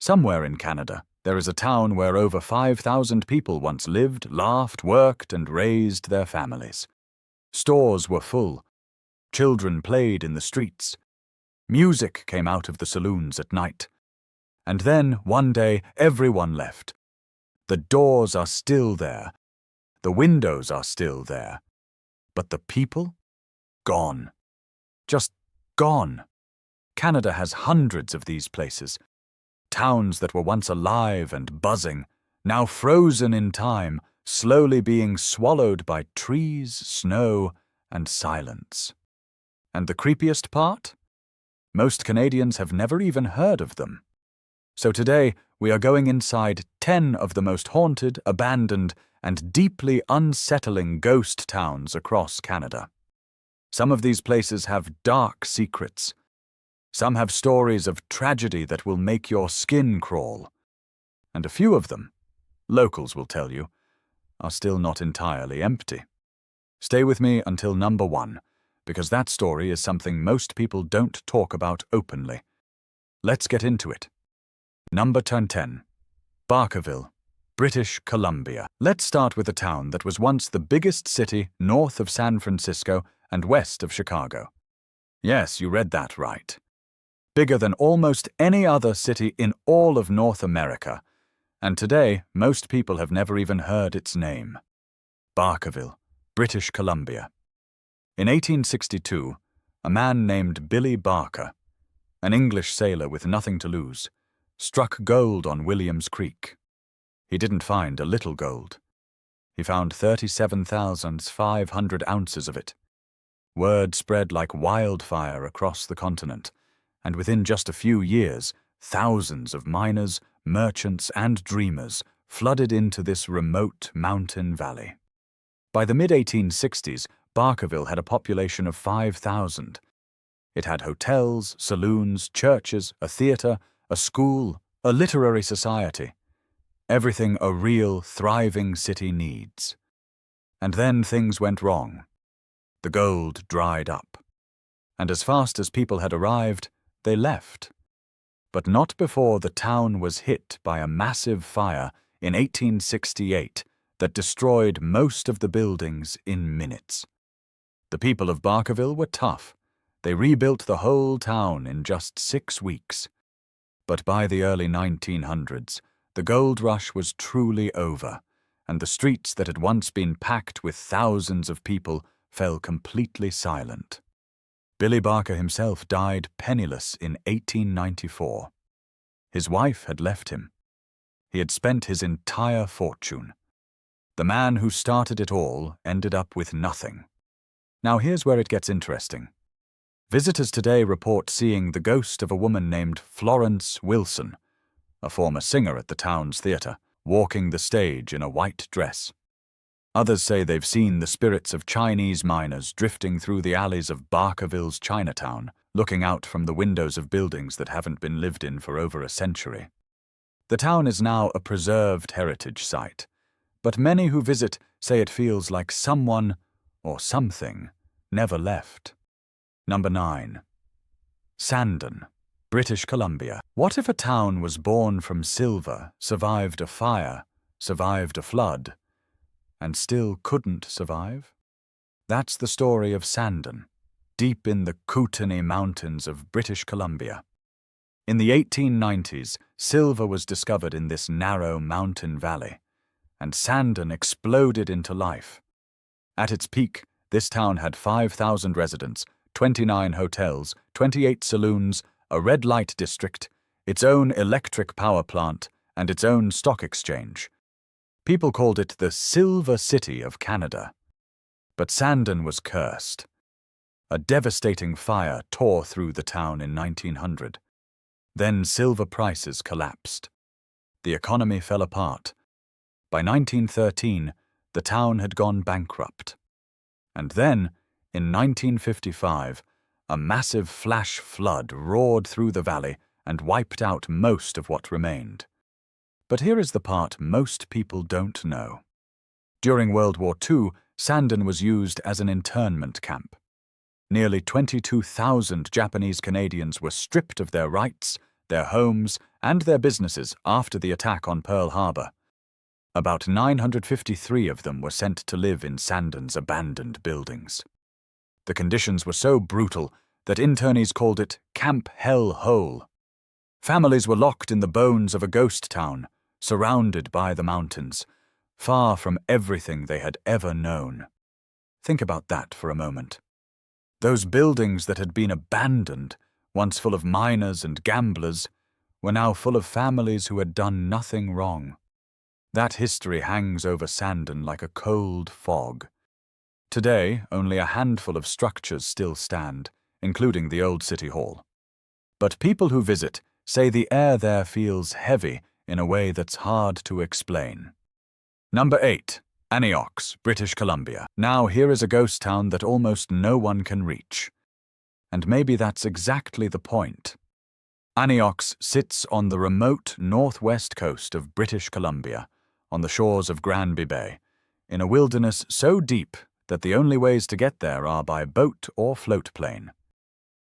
Somewhere in Canada, there is a town where over 5,000 people once lived, laughed, worked, and raised their families. Stores were full. Children played in the streets. Music came out of the saloons at night. And then, one day, everyone left. The doors are still there. The windows are still there. But the people? Gone. Just gone. Canada has hundreds of these places. Towns that were once alive and buzzing, now frozen in time, slowly being swallowed by trees, snow, and silence. And the creepiest part? Most Canadians have never even heard of them. So today, we are going inside 10 of the most haunted, abandoned, and deeply unsettling ghost towns across Canada. Some of these places have dark secrets. Some have stories of tragedy that will make your skin crawl. And a few of them, locals will tell you, are still not entirely empty. Stay with me until number 1, because that story is something most people don't talk about openly. Let's get into it. Number 10. Barkerville, British Columbia. Let's start with a town that was once the biggest city north of San Francisco and west of Chicago. Yes, you read that right. Bigger than almost any other city in all of North America, and today most people have never even heard its name. Barkerville, British Columbia. In 1862, a man named Billy Barker, an English sailor with nothing to lose, struck gold on Williams Creek. He didn't find a little gold. He found 37,500 ounces of it. Word spread like wildfire across the continent, and within just a few years, thousands of miners, merchants, and dreamers flooded into this remote mountain valley. By the mid-1860s, Barkerville had a population of 5,000. It had hotels, saloons, churches, a theater, a school, a literary society. Everything a real, thriving city needs. And then things went wrong. The gold dried up. And as fast as people had arrived, they left. But not before the town was hit by a massive fire in 1868 that destroyed most of the buildings in minutes. The people of Barkerville were tough. They rebuilt the whole town in just 6 weeks. But by the early 1900s, the gold rush was truly over, and the streets that had once been packed with thousands of people fell completely silent. Billy Barker himself died penniless in 1894. His wife had left him. He had spent his entire fortune. The man who started it all ended up with nothing. Now here's where it gets interesting. Visitors today report seeing the ghost of a woman named Florence Wilson, a former singer at the town's theater, walking the stage in a white dress. Others say they've seen the spirits of Chinese miners drifting through the alleys of Barkerville's Chinatown, looking out from the windows of buildings that haven't been lived in for over a century. The town is now a preserved heritage site, but many who visit say it feels like someone, or something, never left. Number 9. Sandon, British Columbia. What if a town was born from silver, survived a fire, survived a flood, and still couldn't survive? That's the story of Sandon, deep in the Kootenay Mountains of British Columbia. In the 1890s, silver was discovered in this narrow mountain valley, and Sandon exploded into life. At its peak, this town had 5,000 residents, 29 hotels, 28 saloons, a red light district, its own electric power plant, and its own stock exchange. People called it the Silver City of Canada. But Sandon was cursed. A devastating fire tore through the town in 1900. Then silver prices collapsed. The economy fell apart. By 1913, the town had gone bankrupt. And then, in 1955, a massive flash flood roared through the valley and wiped out most of what remained. But here is the part most people don't know. During World War II, Sandon was used as an internment camp. Nearly 22,000 Japanese Canadians were stripped of their rights, their homes, and their businesses after the attack on Pearl Harbor. About 953 of them were sent to live in Sandon's abandoned buildings. The conditions were so brutal that internees called it Camp Hell Hole. Families were locked in the bones of a ghost town, surrounded by the mountains, far from everything they had ever known. Think about that for a moment. Those buildings that had been abandoned, once full of miners and gamblers, were now full of families who had done nothing wrong. That history hangs over Sandon like a cold fog. Today, only a handful of structures still stand, including the old city hall. But people who visit say the air there feels heavy in a way that's hard to explain. Number 8. Anyox, British Columbia. Now here is a ghost town that almost no one can reach. And maybe that's exactly the point. Anyox sits on the remote northwest coast of British Columbia, on the shores of Granby Bay, in a wilderness so deep that the only ways to get there are by boat or float plane.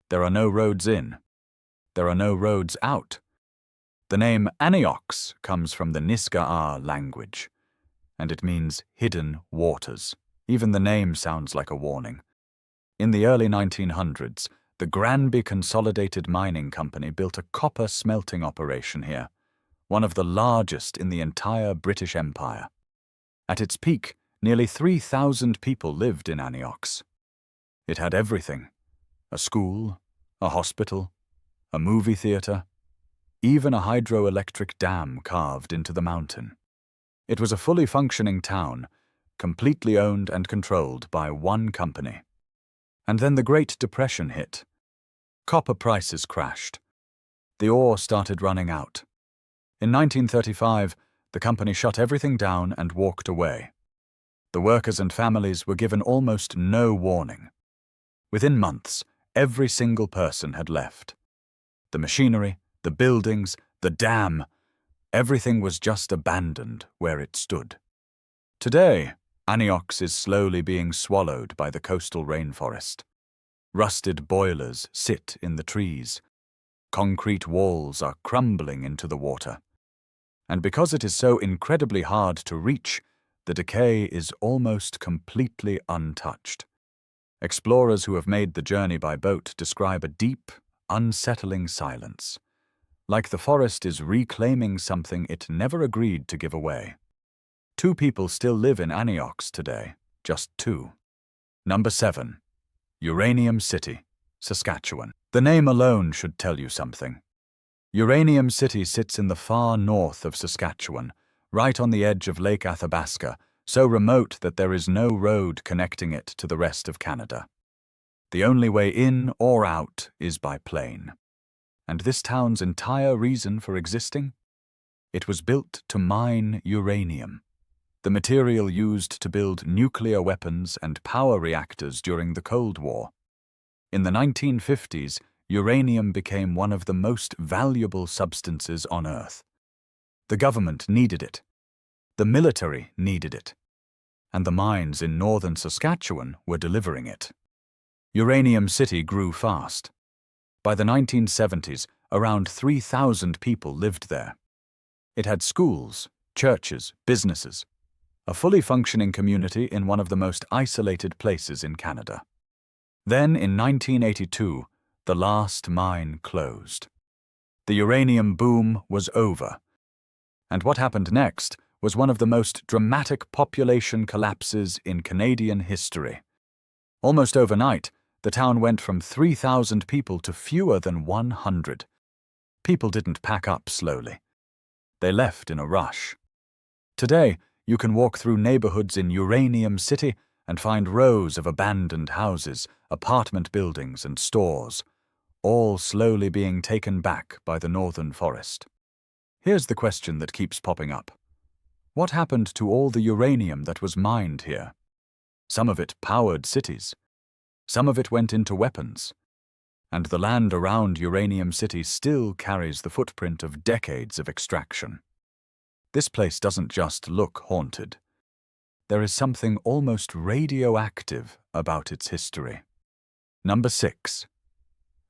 There are no roads in. There are no roads out. The name Anyox comes from the Niska'a language, and it means hidden waters. Even the name sounds like a warning. In the early 1900s, the Granby Consolidated Mining Company built a copper smelting operation here, one of the largest in the entire British Empire. At its peak, nearly 3,000 people lived in Anyox. It had everything: a school, a hospital, a movie theater, even a hydroelectric dam carved into the mountain. It was a fully functioning town, completely owned and controlled by one company. And then the Great Depression hit. Copper prices crashed. The ore started running out. In 1935, the company shut everything down and walked away. The workers and families were given almost no warning. Within months, every single person had left. The machinery, the buildings, the dam, everything was just abandoned where it stood. Today, Anyox is slowly being swallowed by the coastal rainforest. Rusted boilers sit in the trees. Concrete walls are crumbling into the water. And because it is so incredibly hard to reach, the decay is almost completely untouched. Explorers who have made the journey by boat describe a deep, unsettling silence, like the forest is reclaiming something it never agreed to give away. 2 people still live in Anyox today, just 2. Number 7. Uranium City, Saskatchewan. The name alone should tell you something. Uranium City sits in the far north of Saskatchewan, right on the edge of Lake Athabasca, so remote that there is no road connecting it to the rest of Canada. The only way in or out is by plane. And this town's entire reason for existing? It was built to mine uranium, the material used to build nuclear weapons and power reactors during the Cold War. In the 1950s, uranium became one of the most valuable substances on Earth. The government needed it. The military needed it. And the mines in northern Saskatchewan were delivering it. Uranium City grew fast. By the 1970s, around 3,000 people lived there. It had schools, churches, businesses, a fully functioning community in one of the most isolated places in Canada. Then, in 1982, the last mine closed. The uranium boom was over. And what happened next was one of the most dramatic population collapses in Canadian history. Almost overnight, the town went from 3,000 people to fewer than 100. People didn't pack up slowly. They left in a rush. Today, you can walk through neighborhoods in Uranium City and find rows of abandoned houses, apartment buildings, and stores, all slowly being taken back by the northern forest. Here's the question that keeps popping up. What happened to all the uranium that was mined here? Some of it powered cities. Some of it went into weapons. And the land around Uranium City still carries the footprint of decades of extraction. This place doesn't just look haunted. There is something almost radioactive about its history. Number 6.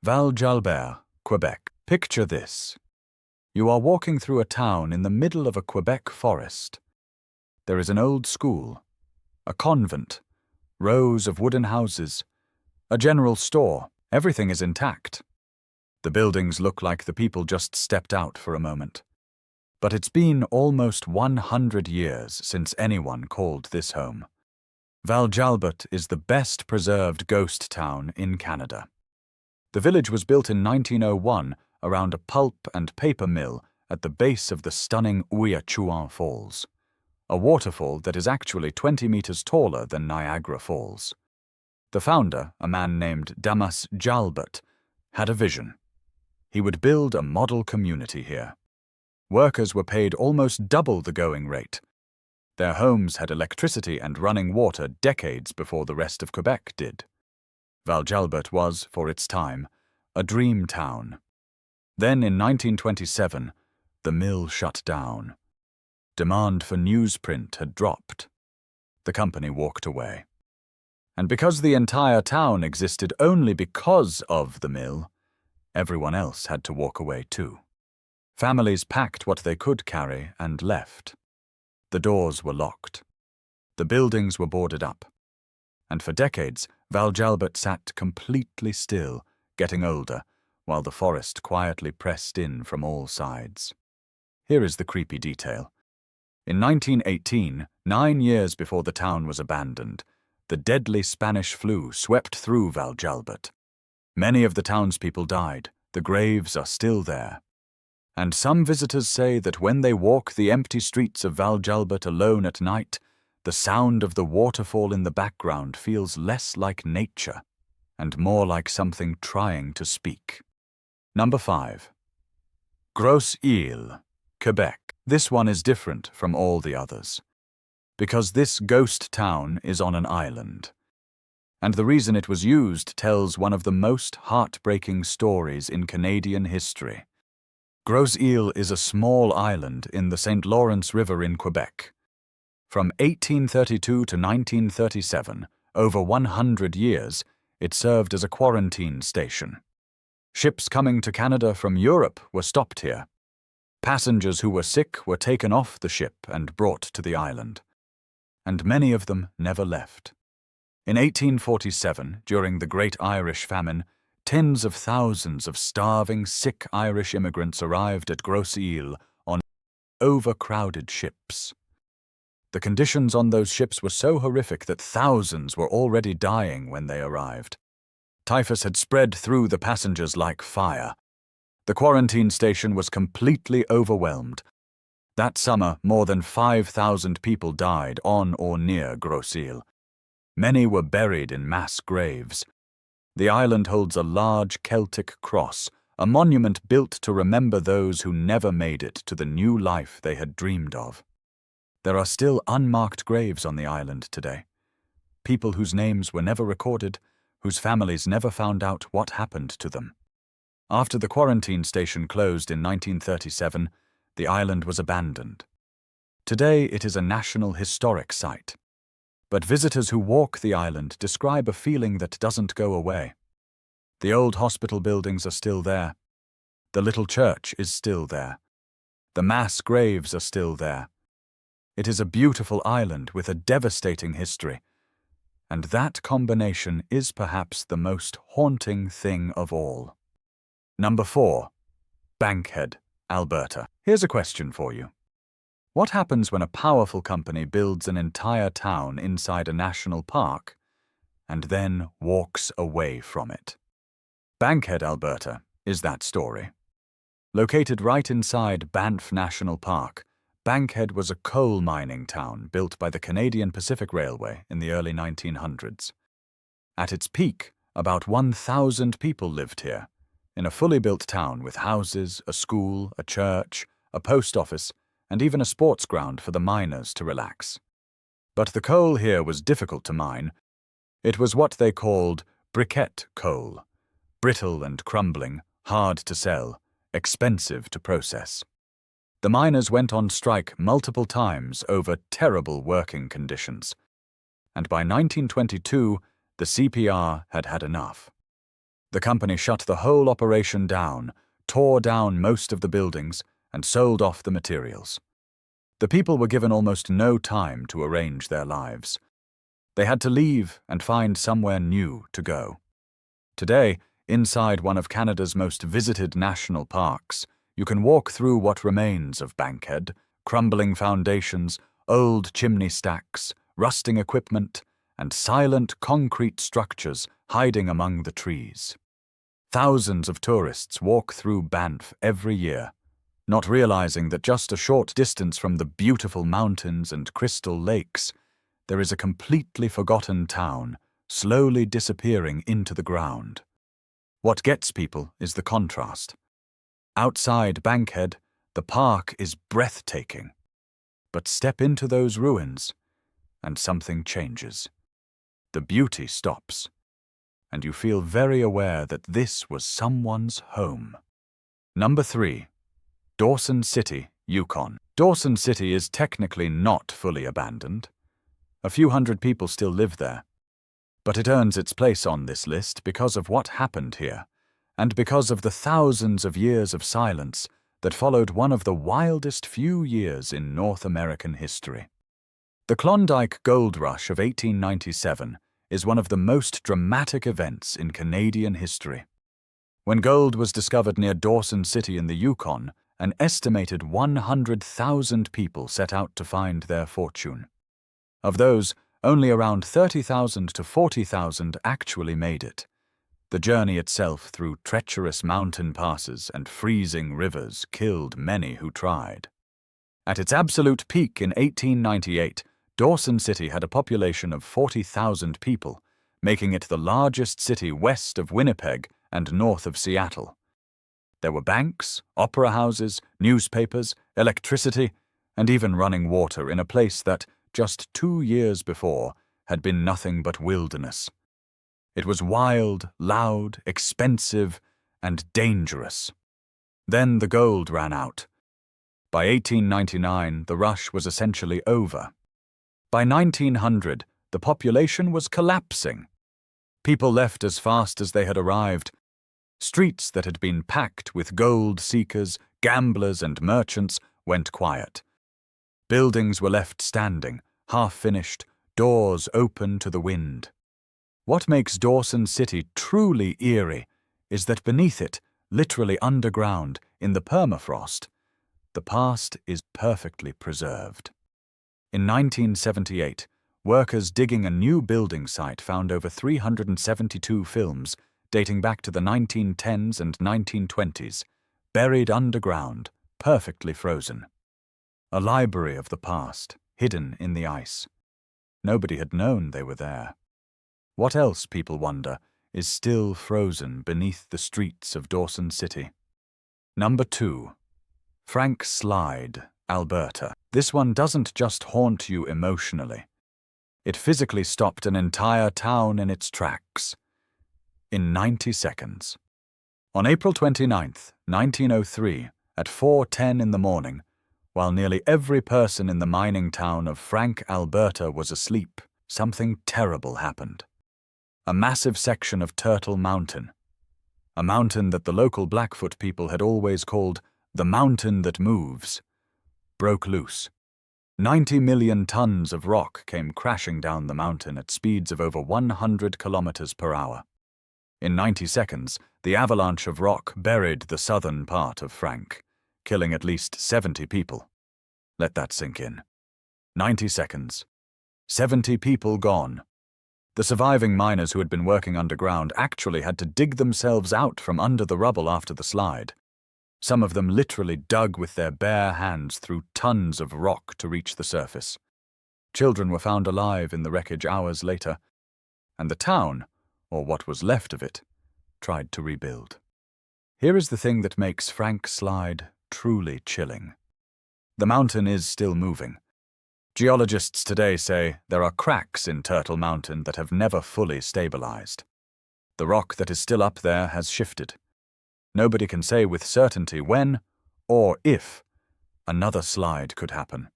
Val-Jalbert, Quebec. Picture this. You are walking through a town in the middle of a Quebec forest. There is an old school, a convent, rows of wooden houses, a general store. Everything is intact. The buildings look like the people just stepped out for a moment. But it's been almost 100 years since anyone called this home. Val-Jalbert is the best preserved ghost town in Canada. The village was built in 1901 around a pulp and paper mill at the base of the stunning Ouiachuan Falls, a waterfall that is actually 20 meters taller than Niagara Falls. The founder, a man named Jalbert, had a vision. He would build a model community here. Workers were paid almost double the going rate. Their homes had electricity and running water decades before the rest of Quebec did. Val-Jalbert was, for its time, a dream town. Then in 1927, the mill shut down. Demand for newsprint had dropped. The company walked away. And because the entire town existed only because of the mill, everyone else had to walk away too. Families packed what they could carry and left. The doors were locked. The buildings were boarded up. And for decades, Val-Jalbert sat completely still, getting older, while the forest quietly pressed in from all sides. Here is the creepy detail. In 1918, 9 years before the town was abandoned, the deadly Spanish flu swept through Val-Jalbert. Many of the townspeople died. The graves are still there. And some visitors say that when they walk the empty streets of Val-Jalbert alone at night, the sound of the waterfall in the background feels less like nature and more like something trying to speak. Number 5. Grosse-Île, Quebec. This one is different from all the others, because this ghost town is on an island. And the reason it was used tells one of the most heartbreaking stories in Canadian history. Grosse-Île is a small island in the St. Lawrence River in Quebec. From 1832 to 1937, over 100 years, it served as a quarantine station. Ships coming to Canada from Europe were stopped here. Passengers who were sick were taken off the ship and brought to the island. And many of them never left. In 1847, during the Great Irish Famine, tens of thousands of starving, sick Irish immigrants arrived at Grosse-Île on overcrowded ships. The conditions on those ships were so horrific that thousands were already dying when they arrived. Typhus had spread through the passengers like fire. The quarantine station was completely overwhelmed. That summer, more than 5,000 people died on or near Grosse-Île. Many were buried in mass graves. The island holds a large Celtic cross, a monument built to remember those who never made it to the new life they had dreamed of. There are still unmarked graves on the island today. People whose names were never recorded, whose families never found out what happened to them. After the quarantine station closed in 1937, the island was abandoned. Today it is a National Historic Site. But visitors who walk the island describe a feeling that doesn't go away. The old hospital buildings are still there. The little church is still there. The mass graves are still there. It is a beautiful island with a devastating history. And that combination is perhaps the most haunting thing of all. Number 4. Bankhead, Alberta. Here's a question for you. What happens when a powerful company builds an entire town inside a national park and then walks away from it? Bankhead, Alberta, is that story. Located right inside Banff National Park, Bankhead was a coal mining town built by the Canadian Pacific Railway in the early 1900s. At its peak, about 1,000 people lived here, in a fully built town with houses, a school, a church, a post office, and even a sports ground for the miners to relax. But the coal here was difficult to mine. It was what they called briquette coal, brittle and crumbling, hard to sell, expensive to process. The miners went on strike multiple times over terrible working conditions, and by 1922, the CPR had had enough. The company shut the whole operation down, tore down most of the buildings, and sold off the materials. The people were given almost no time to arrange their lives. They had to leave and find somewhere new to go. Today, inside one of Canada's most visited national parks, you can walk through what remains of Bankhead: crumbling foundations, old chimney stacks, rusting equipment, and silent concrete structures hiding among the trees. Thousands of tourists walk through Banff every year, not realizing that just a short distance from the beautiful mountains and crystal lakes, there is a completely forgotten town slowly disappearing into the ground. What gets people is the contrast. Outside Bankhead, the park is breathtaking. But step into those ruins, and something changes. The beauty stops, and you feel very aware that this was someone's home. Number 3. Dawson City, Yukon. Dawson City is technically not fully abandoned. A few hundred people still live there. But it earns its place on this list because of what happened here, and because of the thousands of years of silence that followed one of the wildest few years in North American history. The Klondike Gold Rush of 1897 is one of the most dramatic events in Canadian history. When gold was discovered near Dawson City in the Yukon, an estimated 100,000 people set out to find their fortune. Of those, only around 30,000 to 40,000 actually made it. The journey itself through treacherous mountain passes and freezing rivers killed many who tried. At its absolute peak in 1898, Dawson City had a population of 40,000 people, making it the largest city west of Winnipeg and north of Seattle. There were banks, opera houses, newspapers, electricity, and even running water in a place that, just 2 years before, had been nothing but wilderness. It was wild, loud, expensive, and dangerous. Then the gold ran out. By 1899, the rush was essentially over. By 1900, the population was collapsing. People left as fast as they had arrived. Streets that had been packed with gold seekers, gamblers, and merchants went quiet. Buildings were left standing, half-finished, doors open to the wind. What makes Dawson City truly eerie is that beneath it, literally underground, in the permafrost, the past is perfectly preserved. In 1978, workers digging a new building site found over 372 films dating back to the 1910s and 1920s, buried underground, perfectly frozen. A library of the past, hidden in the ice. Nobody had known they were there. What else, people wonder, is still frozen beneath the streets of Dawson City? Number 2. Frank Slide, Alberta. This one doesn't just haunt you emotionally. It physically stopped an entire town in its tracks. In 90 seconds. On April 29, 1903, at 4:10 in the morning, while nearly every person in the mining town of Frank, Alberta was asleep, something terrible happened. A massive section of Turtle Mountain, a mountain that the local Blackfoot people had always called the mountain that moves, broke loose. 90 million tons of rock came crashing down the mountain at speeds of over 100 kilometers per hour. In 90 seconds, the avalanche of rock buried the southern part of Frank, killing at least 70 people. Let that sink in. 90 seconds. 70 people gone. The surviving miners who had been working underground actually had to dig themselves out from under the rubble after the slide. Some of them literally dug with their bare hands through tons of rock to reach the surface. Children were found alive in the wreckage hours later, and the town, or what was left of it, tried to rebuild. Here is the thing that makes Frank Slide truly chilling. The mountain is still moving. Geologists today say there are cracks in Turtle Mountain that have never fully stabilized. The rock that is still up there has shifted. Nobody can say with certainty when, or if, another slide could happen.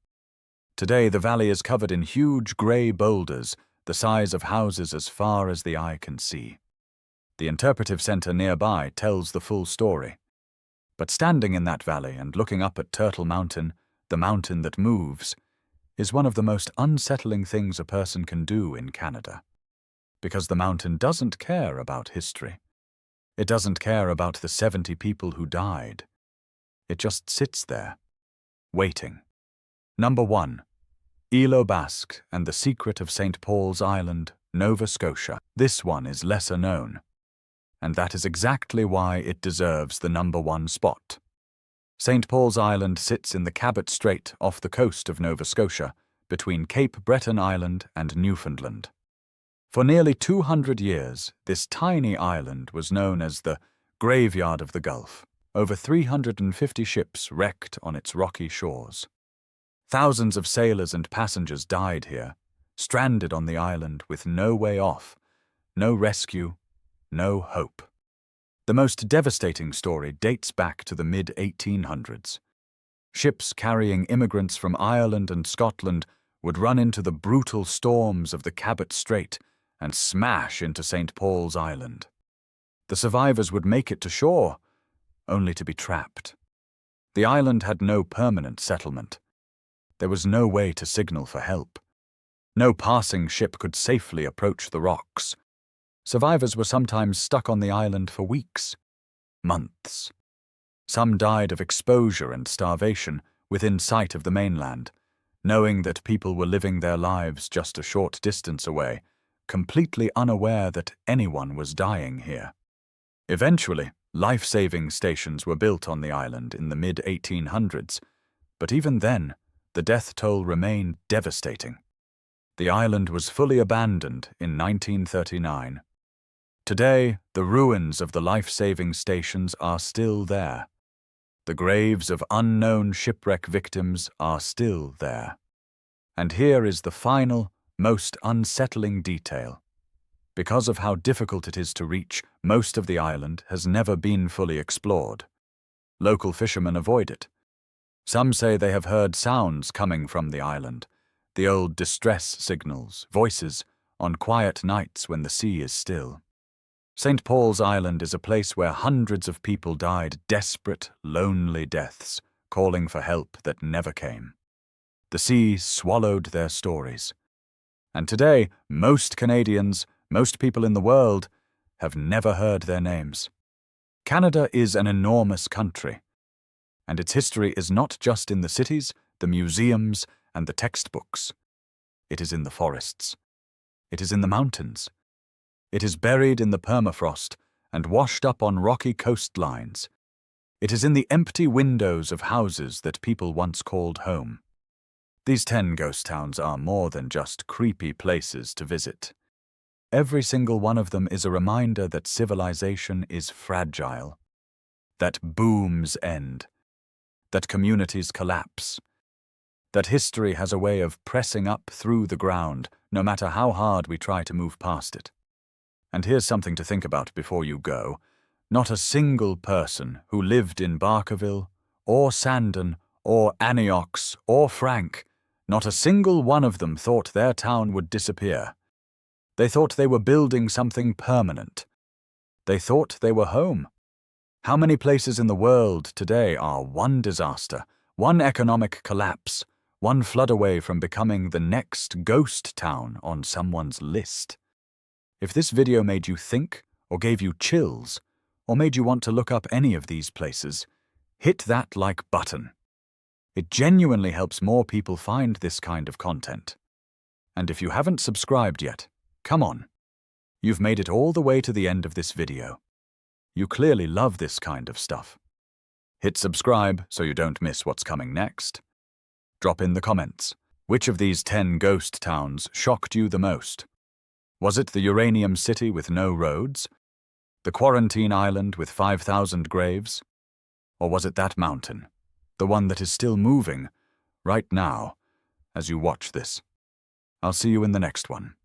Today the valley is covered in huge grey boulders, the size of houses as far as the eye can see. The interpretive center nearby tells the full story. But standing in that valley and looking up at Turtle Mountain, the mountain that moves, is one of the most unsettling things a person can do in Canada. Because the mountain doesn't care about history. It doesn't care about the 70 people who died. It just sits there, waiting. Number 1. Île Basque and the Secret of St. Paul's Island, Nova Scotia. This one is lesser known, and that is exactly why it deserves the number 1 spot. St. Paul's Island sits in the Cabot Strait off the coast of Nova Scotia, between Cape Breton Island and Newfoundland. For nearly 200 years, this tiny island was known as the graveyard of the Gulf. Over 350 ships wrecked on its rocky shores. Thousands of sailors and passengers died here, stranded on the island with no way off, no rescue, no hope. The most devastating story dates back to the mid-1800s. Ships carrying immigrants from Ireland and Scotland would run into the brutal storms of the Cabot Strait and smash into St. Paul's Island. The survivors would make it to shore, only to be trapped. The island had no permanent settlement. There was no way to signal for help. No passing ship could safely approach the rocks. Survivors were sometimes stuck on the island for weeks, months. Some died of exposure and starvation within sight of the mainland, knowing that people were living their lives just a short distance away, completely unaware that anyone was dying here. Eventually, life-saving stations were built on the island in the mid-1800s, but even then, the death toll remained devastating. The island was fully abandoned in 1939. Today, the ruins of the life-saving stations are still there. The graves of unknown shipwreck victims are still there. And here is the final, most unsettling detail. Because of how difficult it is to reach, most of the island has never been fully explored. Local fishermen avoid it. Some say they have heard sounds coming from the island, the old distress signals, voices, on quiet nights when the sea is still. St. Paul's Island is a place where hundreds of people died desperate, lonely deaths, calling for help that never came. The sea swallowed their stories. And today, most Canadians, most people in the world, have never heard their names. Canada is an enormous country, and its history is not just in the cities, the museums, and the textbooks. It is in the forests. It is in the mountains. It is buried in the permafrost and washed up on rocky coastlines. It is in the empty windows of houses that people once called home. These 10 ghost towns are more than just creepy places to visit. Every single one of them is a reminder that civilization is fragile, that booms end, that communities collapse, that history has a way of pressing up through the ground, no matter how hard we try to move past it. And here's something to think about before you go. Not a single person who lived in Barkerville, or Sandon, or Anyox, or Frank, not a single one of them thought their town would disappear. They thought they were building something permanent. They thought they were home. How many places in the world today are one disaster, one economic collapse, one flood away from becoming the next ghost town on someone's list? If this video made you think, or gave you chills, or made you want to look up any of these places, hit that like button. It genuinely helps more people find this kind of content. And if you haven't subscribed yet, come on. You've made it all the way to the end of this video. You clearly love this kind of stuff. Hit subscribe so you don't miss what's coming next. Drop in the comments. Which of these 10 ghost towns shocked you the most? Was it the Uranium city with no roads? The quarantine island with 5,000 graves? Or was it that mountain, the one that is still moving, right now, as you watch this? I'll see you in the next one.